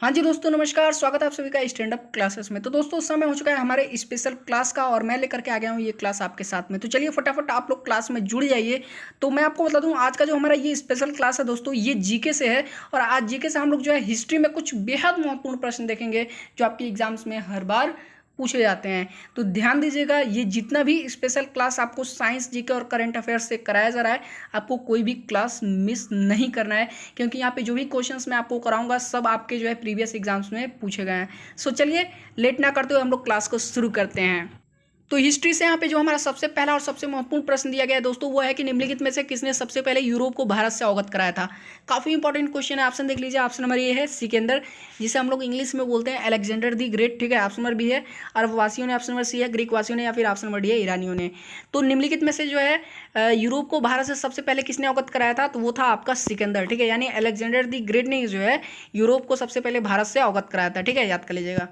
हाँ जी दोस्तों, नमस्कार। स्वागत है आप सभी का स्टैंड अप क्लासेस में। तो दोस्तों, समय हो चुका है हमारे स्पेशल क्लास का और मैं लेकर के आ गया हूँ ये क्लास आपके साथ में। तो चलिए फटाफट आप लोग क्लास में जुड़ जाइए। तो मैं आपको बता दूँ, आज का जो हमारा ये स्पेशल क्लास है दोस्तों, ये जीके से है। और आज जीके से हम लोग जो है हिस्ट्री में कुछ बेहद महत्वपूर्ण प्रश्न देखेंगे जो आपकी एग्जाम्स में हर बार पूछे जाते हैं। तो ध्यान दीजिएगा, ये जितना भी स्पेशल क्लास आपको साइंस जीके और करंट अफेयर्स से कराया जा रहा है, आपको कोई भी क्लास मिस नहीं करना है, क्योंकि यहाँ पे जो भी क्वेश्चंस मैं आपको कराऊंगा सब आपके जो है प्रीवियस एग्जाम्स में पूछे गए हैं। सो चलिए लेट ना करते हुए हम लोग क्लास को शुरू करते हैं। तो हिस्ट्री से यहाँ पे जो हमारा सबसे पहला और सबसे महत्वपूर्ण प्रश्न दिया गया है दोस्तों, वो है कि निम्नलिखित में से किसने सबसे पहले यूरोप को भारत से अवगत कराया था। काफ़ी इंपॉर्टेंट क्वेश्चन है। ऑप्शन देख लीजिए। ऑप्शन नंबर ए है सिकंदर, जिसे हम लोग इंग्लिश में बोलते हैं अलेक्जेंडर दी ग्रेट। ठीक है। ऑप्शन नंबर बी है अरब वासियों ने। ऑप्शन नंबर सी है ग्रीक वासियों ने, या फिर ऑप्शन नंबर डी है ईरानियों ने। तो निम्नलिखित में से जो है यूरोप को भारत से सबसे पहले किसने अवगत कराया था, तो वो था आपका सिकंदर। ठीक है। यानी अलेक्जेंडर दी ग्रेट ने जो है यूरोप को सबसे पहले भारत से अवगत कराया था। ठीक है, याद कर लीजिएगा।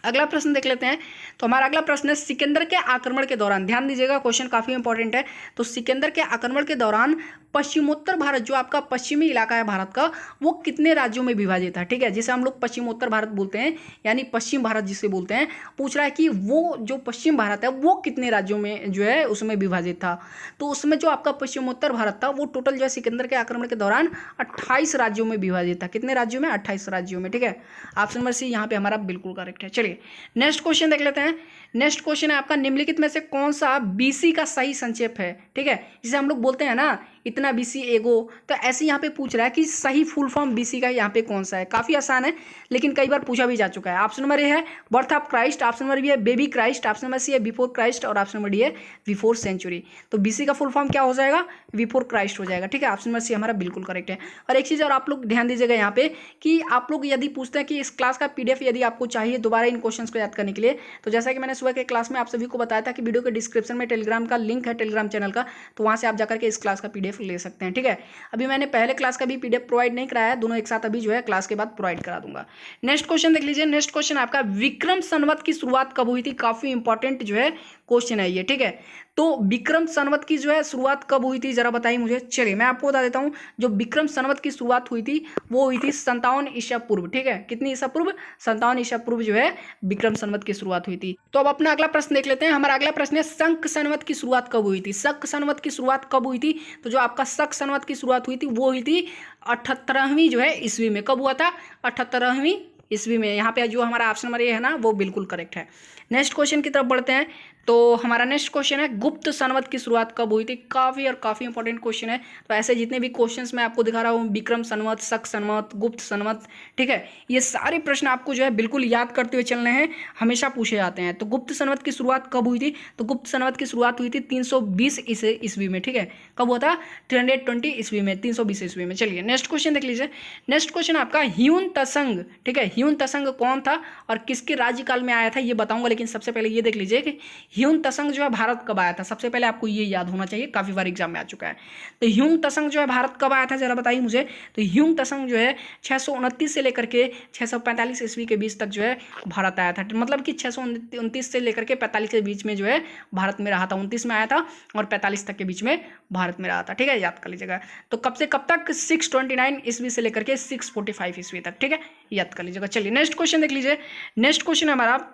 अगला प्रश्न देख लेते हैं। तो हमारा अगला प्रश्न है, सिकंदर के आक्रमण के दौरान, ध्यान दीजिएगा क्वेश्चन काफी इंपॉर्टेंट है। तो सिकंदर के आक्रमण के दौरान पश्चिमोत्तर भारत, जो आपका पश्चिमी इलाका है भारत का, वो कितने राज्यों में विभाजित था। ठीक है, जिसे हम लोग पश्चिमोत्तर भारत बोलते हैं, यानी पश्चिम भारत जिसे बोलते हैं। पूछ रहा है कि वो जो पश्चिम भारत है वो कितने राज्यों में जो है उसमें विभाजित था। तो उसमें जो आपका पश्चिमोत्तर भारत था वो टोटल जो है सिकंदर के आक्रमण के दौरान 28 राज्यों में विभाजित था। कितने राज्यों में? 28 राज्यों में। ठीक है, ऑप्शन नंबर सी यहाँ पे हमारा बिल्कुल करेक्ट है। चलिए नेक्स्ट क्वेश्चन देख लेते हैं। नेक्स्ट क्वेश्चन है आपका, निम्नलिखित में से कौन सा बीसी का सही संक्षेप है। ठीक है, जिसे हम लोग बोलते हैं ना इतना बीसी एगो, तो ऐसे यहाँ पे पूछ रहा है कि सही फुल फॉर्म बीसी का यहाँ पे कौन सा है। काफी आसान है लेकिन कई बार पूछा भी जा चुका है। ऑप्शन नंबर ए है birth of Christ, option number B है baby Christ, option number C है बिफोर क्राइस्ट, और ऑप्शन नंबर डी है बिफोर सेंचुरी। तो बीसी का फुल फॉर्म क्या हो जाएगा? बिफोर क्राइस्ट हो जाएगा। ठीक है, ऑप्शन नंबर सी हमारा बिल्कुल करेक्ट है। और एक चीज और आप लोग ध्यान दीजिएगा यहाँ पे कि आप लोग यदि पूछते हैं कि इस क्लास का पीडीएफ यदि आपको चाहिए दोबारा इन क्वेश्चंस को याद करने के लिए, तो जैसा कि मैंने सुबह के क्लास में आप सभी को बताया था कि वीडियो के डिस्क्रिप्शन में टेलीग्राम का लिंक है, टेलीग्राम चैनल का, तो वहां से आप जाकर के इस क्लास का पीडीएफ ले सकते हैं। ठीक है, अभी मैंने पहले क्लास का भी पीडीएफ प्रोवाइड नहीं कराया है, दोनों एक साथ अभी जो है क्लास के बाद प्रोवाइड करा दूंगा। नेक्स्ट क्वेश्चन देख लीजिए। नेक्स्ट क्वेश्चन आपका, विक्रम संवत की शुरुआत कब हुई थी। काफी इंपॉर्टेंट जो है क्वेश्चन है ये। ठीक है, तो विक्रम संवत की जो है शुरुआत कब हुई थी, जरा बताइए मुझे। चलिए मैं आपको बता देता हूं, जो विक्रम संवत की शुरुआत हुई थी वो हुई थी 57 ईसा पूर्व। ठीक है, कितनी ईसा पूर्व? 57 ईसा पूर्व जो है विक्रम संवत की शुरुआत हुई थी। तो अब अपना अगला प्रश्न देख लेते हैं। हमारा अगला प्रश्न है, शक संवत की शुरुआत कब हुई थी। शक संवत की शुरुआत कब हुई थी? तो जो आपका शक संवत की शुरुआत हुई थी वो हुई थी 78वीं जो है ईस्वी में। कब हुआ था? 78वीं ईस्वी में। यहाँ पे जो हमारा ऑप्शन नंबर ए है ना वो बिल्कुल करेक्ट है। नेक्स्ट क्वेश्चन की तरफ बढ़ते हैं। तो हमारा नेक्स्ट क्वेश्चन है, गुप्त संवत की शुरुआत कब हुई थी। काफी और काफी इंपॉर्टेंट क्वेश्चन है। तो ऐसे जितने भी क्वेश्चंस मैं आपको दिखा रहा हूँ, विक्रम संवत, शक संवत, गुप्त संवत, ठीक है, ये सारे प्रश्न आपको जो है बिल्कुल याद करते हुए चलने हैं, हमेशा पूछे जाते हैं। तो गुप्त संवत की शुरुआत कब हुई थी? तो गुप्त संवत की शुरुआत हुई थी 320 ईस्वी में। ठीक है, कब हुआ था? 320 ईस्वी में, 320 ईस्वी में। चलिए नेक्स्ट क्वेश्चन देख लीजिए। नेक्स्ट क्वेश्चन आपका, ह्यून त्संग। ठीक है, ह्यून त्संग कौन था और किसके राज्यकाल में आया था ये बताऊंगा, लेकिन सबसे पहले ये देख लीजिए कि ह्यून त्संग जो है भारत कब आया था। सबसे पहले आपको ये याद होना चाहिए, काफी बार एग्जाम में आ चुका है। तो ह्यून त्संग जो है भारत कब आया था, जरा बताइए मुझे। तो ह्यून त्संग जो है 629 से लेकर के 645 ईस्वी के बीच तक जो है भारत आया था। मतलब कि 629 से लेकर के 45 के बीच में जो है भारत में रहा था। 29 में आया था और 45 तक के बीच में भारत में रहा था। ठीक है, याद कर लीजिएगा। तो कब से कब तक? 629 ईस्वी से लेकर के 645 ईस्वी तक। ठीक है, याद कर लीजिएगा। चलिए नेक्स्ट क्वेश्चन देख लीजिए। नेक्स्ट क्वेश्चन है हमारा,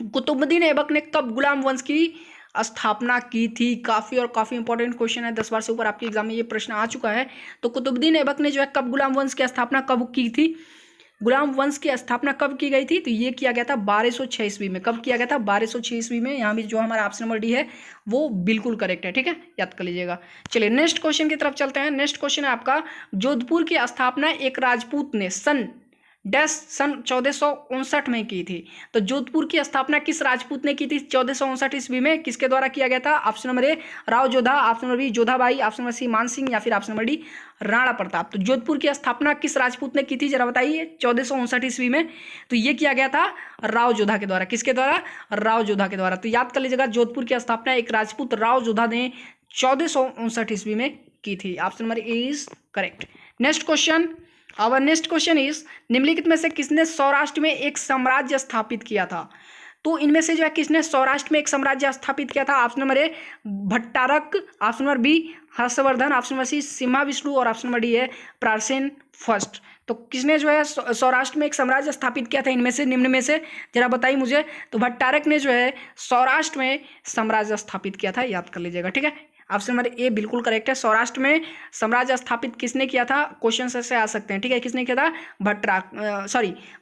कुतुबुद्दीन ऐबक ने कब गुलाम वंश की स्थापना की थी। काफी और काफी इंपॉर्टेंट क्वेश्चन है, 10 बार से ऊपर आपके एग्जाम में ये प्रश्न आ चुका है। तो कुतुबुद्दीन ऐबक ने जो है कब गुलाम वंश की स्थापना कब की थी? गुलाम वंश की स्थापना कब की गई थी? तो ये किया गया था 1206 ईस्वी में। कब किया गया था? 1206 ईस्वी में। यहाँ भी जो हमारा ऑप्शन नंबर डी है वो बिल्कुल करेक्ट है। ठीक है, याद कर लीजिएगा। चलिए नेक्स्ट क्वेश्चन की तरफ चलते हैं। नेक्स्ट क्वेश्चन है आपका, जोधपुर की स्थापना एक राजपूत ने सन 1459 में की थी। तो जोधपुर की स्थापना किस राजपूत ने की थी 1459 ईस्वी में? किसके द्वारा किया गया था? Option number A Rao Jodha, option number B Jodhabai, option number C Man Singh, या फिर option number D Rana Pratap. तो जोधपुर की स्थापना किस राजपूत ने की थी, जरा बताइए, 1459 ईस्वी में। तो ये किया गया था राव जोधा के द्वारा। किसके द्वारा? राव जोधा के द्वारा। तो याद कर लीजिएगा, जोधपुर की स्थापना एक राजपूत राव जोधा ने 1459 ईस्वी में की थी। Option number A is correct. Next question, our next question is, निम्नलिखित में से किसने सौराष्ट्र में एक साम्राज्य स्थापित किया था। तो इनमें से जो है किसने सौराष्ट्र में एक साम्राज्य स्थापित किया था? Option number A Bhattarka, option number B Harshavardhan, option number C Simha Vishnu, और ऑप्शन नंबर डी है प्राचीन फर्स्ट। तो किसने जो है सौराष्ट्र में एक साम्राज्य स्थापित किया था इनमें से, निम्न में से जरा बताइए मुझे। तो भट्टारक ने जो है सौराष्ट्र में साम्राज्य स्थापित किया था, याद कर लीजिएगा, ठीक है। ऑप्शन नंबर ए बिल्कुल करेक्ट है। सौराष्ट्र में साम्राज्य स्थापित किसने किया था, क्वेश्चन से आ सकते हैं, ठीक है। किसने किया था,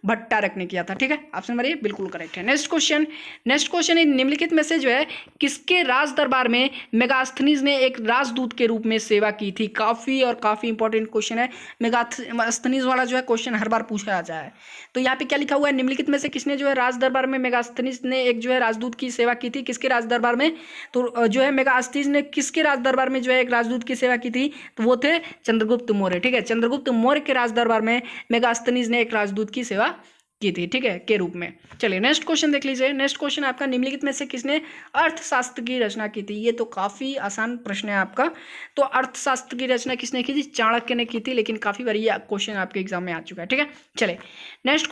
भट्टारक ने किया था, ठीक है। ऑप्शन नंबर ए बिल्कुल करेक्ट है। नेक्स्ट क्वेश्चन निम्नलिखित में से जो है किसके राज दरबार में मेगास्थनीज ने एक राजदूत के रूप में सेवा की थी। काफी इंपॉर्टेंट क्वेश्चन है। मेगास्थनीज वाला जो है क्वेश्चन हर बार पूछा जाता है। तो यहाँ पे क्या लिखा हुआ है, निम्नलिखित में से किसने जो है राज दरबार में मेगास्थनीज ने एक जो है राजदूत की सेवा की थी। किसके राज दरबार में, तो जो है मेगास्थनीज ने किसके राज दरबार में जो है एक राजदूत की सेवा की थी, तो वो थे चंद्रगुप्त मौर्य, ठीक है। चंद्रगुप्त मौर्य के राज दरबार में मेगास्थनीज ने एक राजदूत की सेवा की थी, ठीक है, के रूप में। चलिए नेक्स्ट क्वेश्चन देख लीजिए। नेक्स्ट क्वेश्चन आपका, निम्नलिखित में से किसने अर्थशास्त्र की रचना की थी। ये तो काफी आसान प्रश्न है आपका। तो अर्थशास्त्र की रचना किसने की थी, चाणक्य ने की थी, लेकिन काफी बार ये क्वेश्चन आपके एग्जाम में आ चुका है, ठीक है। चलिए नेक्स्ट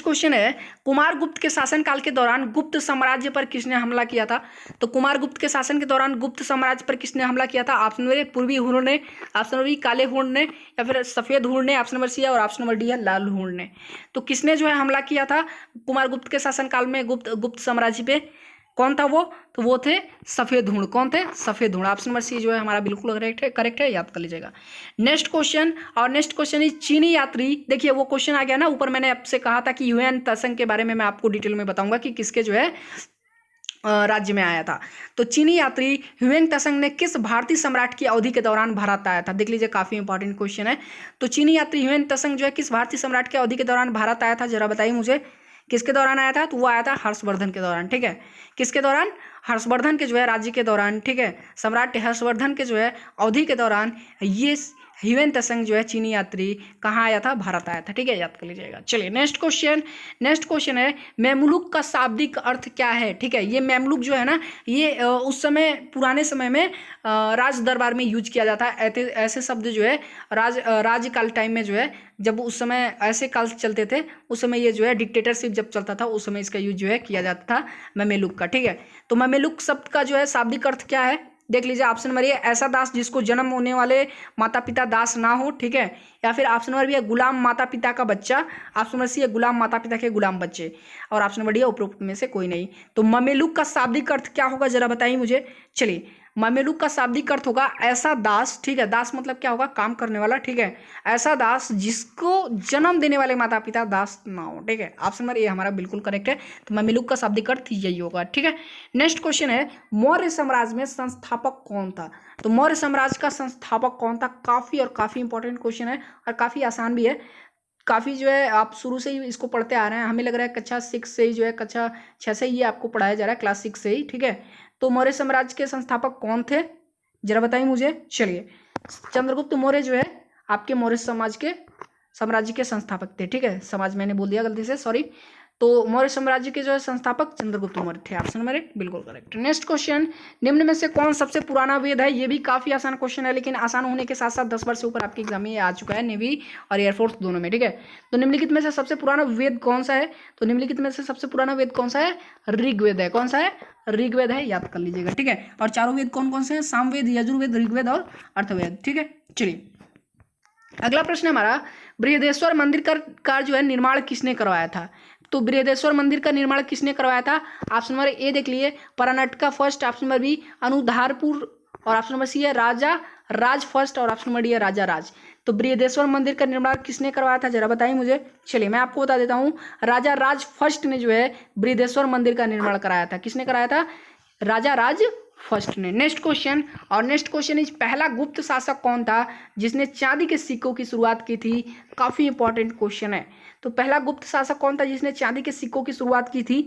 क्वेश्चन है, कुमारगुप्त के शासनकाल के दौरान गुप्त साम्राज्य पर किसने हमला किया था। तो कुमारगुप्त के शासन के दौरान गुप्त साम्राज्य पर किसने हमला किया था। ऑप्शन नंबर ए पूर्वी हुण ने, ऑप्शन नंबर बी काले हुण ने, या फिर सफेद हुण ने, ऑप्शन नंबर सी है, और ऑप्शन नंबर डी है लाल हुण ने। तो किसने जो है हमला किया था कुमारगुप्त के शासनकाल में गुप्त साम्राज्य पे, कौन था वो, तो वो थे सफेद हुण। कौन थे, सफेद हुण। ऑप्शन नंबर सी जो है हमारा बिल्कुल करेक्ट है, याद कर लीजिएगा। नेक्स्ट क्वेश्चन इज चीनी यात्री। देखिए वो क्वेश्चन आ गया ना, ऊपर मैंने आपसे कहा था कि ह्वेन त्संग के बारे में मैं आपको डिटेल में बताऊंगा कि किसके जो है राज्य में आया था। तो चीनी यात्री ह्वेन त्संग ने किस भारतीय सम्राट की अवधि के दौरान भारत आया था। देख लीजिए काफी इंपॉर्टेंट क्वेश्चन है। तो चीनी यात्री ह्वेन त्संग जो है किस भारतीय सम्राट की अवधि के दौरान भारत आया था, जरा बताइए मुझे। किसके दौरान आया था, तो वो आया था हर्षवर्धन के दौरान, ठीक है। किसके दौरान, हर्षवर्धन के जो है राज्य के दौरान, ठीक है। सम्राट हर्षवर्धन के जो है अवधि के दौरान ये ह्वेन त्संग जो है चीनी यात्री कहाँ आया था, भारत आया था, ठीक है, याद कर लीजिएगा। चलिए नेक्स्ट क्वेश्चन है, मेमलुक का शाब्दिक अर्थ क्या है, ठीक है। ये मेमलुक जो है ना, ये उस समय पुराने समय में राज दरबार में यूज किया जाता है। ऐसे शब्द जो है राज्यकाल टाइम में जो है, जब उस समय ऐसे काल चलते थे, उस समय ये जो है डिक्टेटरशिप जब चलता था, उस समय इसका यूज जो है किया जाता था मेमेलुक का, ठीक है। तो मेमेलुक शब्द का जो है शाब्दिक अर्थ क्या है, देख लीजिए। ऑप्शन नंबर ए ऐसा दास जिसको जन्म होने वाले माता पिता दास ना हो, ठीक है। या फिर ऑप्शन नंबर बी है गुलाम माता पिता का बच्चा, ऑप्शन नंबर सी है गुलाम माता पिता के गुलाम बच्चे, और ऑप्शन नंबर डी है उपरोक्त में से कोई नहीं। तो ममेलुक का शाब्दिक अर्थ क्या होगा, जरा बताइए मुझे। चलिए ममेलुक का शाब्दिक अर्थ होगा ऐसा दास, ठीक है। दास मतलब क्या होगा, काम करने वाला, ठीक है। ऐसा दास जिसको जन्म देने वाले माता पिता दास ना हो, ठीक है। ऑप्शन नंबर ए हमारा बिल्कुल करेक्ट है। तो ममेलुक का शाब्दिक अर्थ यही होगा, ठीक है। नेक्स्ट क्वेश्चन है, मौर्य साम्राज्य में संस्थापक कौन था। तो मौर्य साम्राज्य का संस्थापक कौन था, काफी इंपॉर्टेंट क्वेश्चन है और काफी आसान भी है। काफ़ी जो है आप शुरू से ही इसको पढ़ते आ रहे हैं, हमें लग रहा है कक्षा 6 से ही जो है, कक्षा 6 से ही आपको पढ़ाया जा रहा है, क्लास 6 से ही, ठीक है। तो मौर्य साम्राज्य के संस्थापक कौन थे, जरा बताइए मुझे। चलिए चंद्रगुप्त मौर्य जो है आपके मौर्य साम्राज्य के संस्थापक थे, ठीक है। समाज मैंने बोल दिया गलती से, सॉरी। तो मौर्य साम्राज्य के जो है संस्थापक चंद्रगुप्त मौर्य थे। ऑप्शन नंबर ए बिल्कुल करेक्ट। नेक्स्ट क्वेश्चन, निम्न में से कौन सबसे पुराना वेद है। ये भी काफी आसान क्वेश्चन है, लेकिन आसान होने के साथ साथ 10 बार से ऊपर आपके एग्जाम में ये आ चुका है, नेवी और एयरफोर्स दोनों में, ठीक है। तो निम्नलिखित में से सबसे पुराना वेद कौन सा है। तो निम्नलिखित में से सबसे पुराना वेद कौन सा है, ऋग्वेद है। कौन सा है, ऋग्वेद है, याद कर लीजिएगा, ठीक है। और चारों वेद कौन कौन से हैं, सामवेद, यजुर्वेद, ऋग्वेद और अर्थवेद, ठीक है। चलिए अगला प्रश्न है हमारा, बृहदेश्वर मंदिर का जो है निर्माण किसने करवाया था। तो बृहदेश्वर मंदिर का निर्माण किसने करवाया था। ऑप्शन नंबर ए देख लिए, परनटका फर्स्ट, ऑप्शन नंबर बी अनुधारपुर, और ऑप्शन नंबर सी है राजा राज फर्स्ट, और ऑप्शन नंबर डी है राजा राज। तो बृहदेश्वर मंदिर का निर्माण किसने करवाया था, जरा बताइए मुझे। चलिए मैं आपको बता देता हूँ, राजा राज फर्स्ट ने जो है बृहदेश्वर मंदिर का निर्माण कराया था। किसने कराया था, राजा राज फर्स्ट ने। नेक्स्ट क्वेश्चन इज, पहला गुप्त शासक कौन था जिसने चांदी के सिक्कों की शुरुआत की थी। काफी इंपॉर्टेंट क्वेश्चन है। तो पहला गुप्त शासक कौन था जिसने चांदी के सिक्कों की शुरुआत की थी,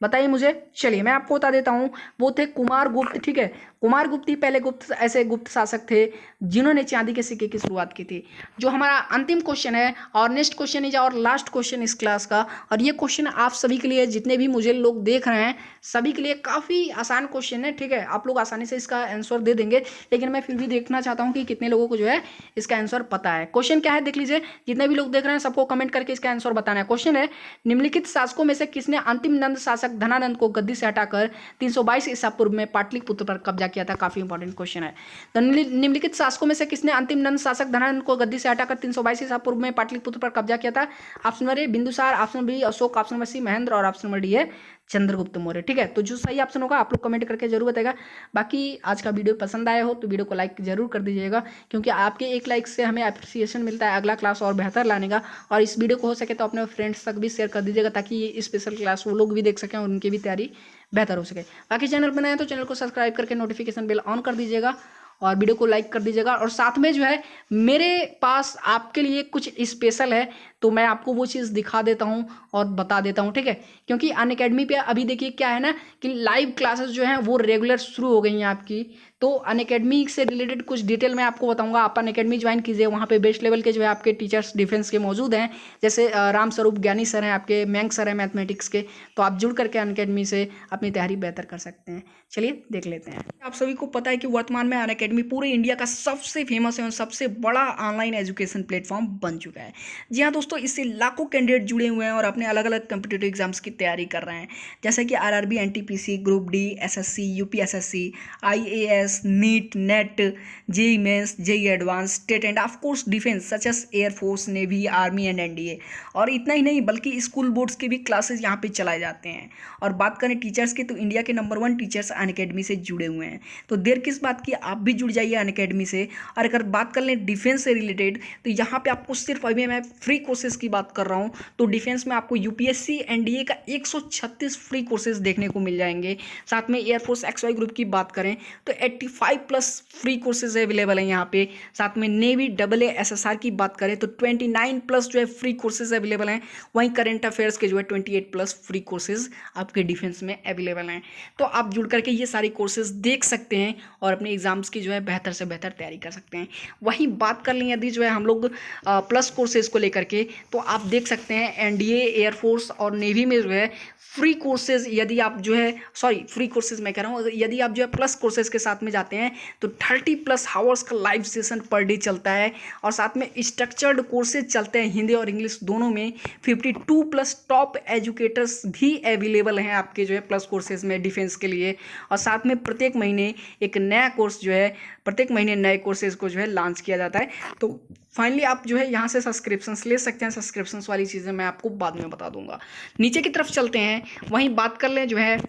बताइए मुझे। चलिए मैं आपको बता देता हूँ, वो थे कुमारगुप्त, ठीक है। कुमारगुप्त ही पहले गुप्त शासक थे जिन्होंने चांदी के सिक्के की शुरुआत की थी। जो हमारा अंतिम क्वेश्चन है और नेक्स्ट क्वेश्चन इज और लास्ट क्वेश्चन इस क्लास का, और ये क्वेश्चन आप सभी के लिए, जितने भी मुझे लोग देख रहे हैं सभी के लिए काफ़ी आसान क्वेश्चन है, ठीक है। आप लोग आसानी से इसका आंसर दे देंगे, लेकिन मैं फिर भी देखना चाहता हूँ कि कितने लोगों को जो है इसका आंसर पता है। क्वेश्चन क्या है देख लीजिए, जितने भी लोग देख रहे हैं सबको कमेंट करके इसका आंसर बताना है। क्वेश्चन है, निम्नलिखित शासकों में से किसने अंतिम नंद शासक शासक धनानंद को गद्दी से हटाकर 322 ईसा पूर्व में पाटलिपुत्र पर कब्जा किया था? काफी इंपॉर्टेंट क्वेश्चन है। तो निम्नलिखित शासकों में से किसने अंतिम नंद शासक धनानंद को गद्दी से हटाकर 322 ईसा पूर्व में पाटलिपुत्र पर कब्जा किया था? Option number A Bindusara, option B Ashoka, option number C Mahendra और ऑप्शन नंबर डी है चंद्रगुप्त मौर्य। ठीक है, तो जो सही ऑप्शन होगा आप लोग कमेंट करके जरूर बताएगा। बाकी आज का वीडियो पसंद आया हो तो वीडियो को लाइक जरूर कर दीजिएगा, क्योंकि आपके एक लाइक से हमें अप्रिसिएशन मिलता है अगला क्लास और बेहतर लाने का। और इस वीडियो को हो सके तो अपने फ्रेंड्स तक भी शेयर कर दीजिएगा, ताकि ये स्पेशल क्लास वो लोग भी देख सकें और उनकी भी तैयारी बेहतर हो सके। बाकी चैनल पर नए हैं तो चैनल को सब्सक्राइब करके नोटिफिकेशन बेल ऑन कर दीजिएगा और वीडियो को लाइक कर दीजिएगा। और साथ में जो है मेरे पास आपके लिए कुछ स्पेशल है, तो मैं आपको वो चीज़ दिखा देता हूँ और बता देता हूँ। ठीक है, क्योंकि अनअकैडमी पे अभी देखिए क्या है ना कि लाइव क्लासेस जो हैं वो रेगुलर शुरू हो गई हैं आपकी। तो अनअकैडमी से रिलेटेड कुछ डिटेल मैं आपको बताऊंगा। आप अनअकैडमी ज्वाइन कीजिए, वहाँ पे बेस्ट लेवल के जो है आपके टीचर्स डिफेंस के मौजूद हैं, जैसे राम स्वरूप ज्ञानी सर हैं, आपके मैंग सर हैं मैथमेटिक्स के। तो आप जुड़ करके अनअकैडमी से अपनी तैयारी बेहतर कर सकते हैं। चलिए देख लेते हैं। आप सभी को पता है कि वर्तमान में अनअकैडमी पूरे इंडिया का सबसे फेमस एवं सबसे बड़ा ऑनलाइन एजुकेशन प्लेटफॉर्म बन चुका है। जी हाँ दोस्तों, इससे लाखों कैंडिडेट जुड़े हुए हैं और अपने अलग अलग कॉम्पिटिटिव एग्जाम्स की तैयारी कर रहे हैं, जैसे कि RRB, NTPC, group D, SSC, UPSSC, IAS, NEET, NET, JEE mains, JEE advance, state and of course defence such as air force, navy, army and NDA. और इतना ही नहीं बल्कि स्कूल बोर्ड्स के भी क्लासेस यहाँ पे चलाए जाते हैं। और बात करें टीचर्स की, तो इंडिया के नंबर 1 टीचर्स अनअकैडमी से जुड़े हुए हैं। तो देर किस बात की, आप भी जुड़ जाइए अनअकैडमी से। और अगर बात कर लें डिफेंस से रिलेटेड, तो यहाँ पे आपको सिर्फ अभी मैं फ्री कोर्सेज की बात कर रहा हूँ। तो डिफेंस में आपको यूपीएससी एनडीए का 136 फ्री कोर्सेज देखने को मिल जाएंगे। साथ में एयरफोर्स एक्सवाई ग्रुप की बात करें तो 85 प्लस फ्री कोर्सेज अवेलेबल हैं यहाँ पे। साथ में नेवी AA SSR की बात करें तो 29 प्लस जो है फ्री कोर्सेज अवेलेबल हैं। वहीं करंट अफेयर्स के जो है 28 प्लस फ्री कोर्सेज आपके डिफेंस में अवेलेबल हैं। तो आप जुड़ करके ये सारी कोर्सेज देख सकते हैं और अपने एग्जाम्स की जो है बेहतर से बेहतर तैयारी कर सकते हैं। वहीं बात कर लें यदि जो है हम लोग प्लस कोर्सेज को लेकर के, तो आप देख सकते हैं एनडीए, एयरफोर्स और नेवी में जो है फ्री कोर्सेज, यदि आप जो है फ्री कोर्सेज मैं कह रहा हूँ, यदि आप जो है प्लस कोर्सेज के साथ में जाते हैं तो 30 प्लस आवर्स का लाइव सेशन पर डे चलता है। और साथ में स्ट्रक्चर्ड कोर्सेज चलते हैं हिंदी और इंग्लिश दोनों में। 52 प्लस टॉप एजुकेटर्स भी अवेलेबल हैं आपके जो है प्लस कोर्सेज में डिफेंस के लिए। और साथ में प्रत्येक महीने एक नया कोर्स जो है, प्रत्येक महीने नए कोर्सेज को जो है लॉन्च किया जाता है। तो फाइनली आप जो है यहाँ से सब्सक्रिप्शंस ले सकते हैं। सब्सक्रिप्शंस वाली चीज़ें मैं आपको बाद में बता दूंगा। नीचे की तरफ चलते हैं, वहीं बात कर लें जो है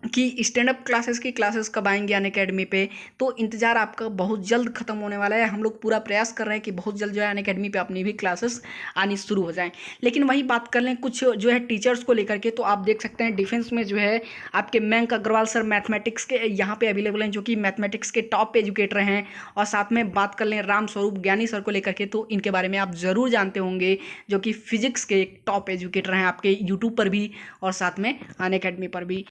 कि स्टैंड अप क्लासेस की क्लासेस कब आएंगी अनअकैडमी पे। तो इंतज़ार आपका बहुत जल्द खत्म होने वाला है। हम लोग पूरा प्रयास कर रहे हैं कि बहुत जल्द जो है अनअकैडमी पे अपनी भी क्लासेस आनी शुरू हो जाएं। लेकिन वही बात कर लें कुछ जो है टीचर्स को लेकर के, तो आप देख सकते हैं डिफेंस में जो है आपके मयंक अग्रवाल सर मैथमेटिक्स के यहाँ पे अवेलेबल हैं, जो कि मैथमेटिक्स के टॉप एजुकेटर हैं। और साथ में बात कर लें राम स्वरूप ज्ञानी सर को लेकर के, तो इनके बारे में आप ज़रूर जानते होंगे, जो कि फिजिक्स के एक टॉप एजुकेटर हैं आपके यूट्यूब पर भी और साथ में अनअकैडमी पर भी।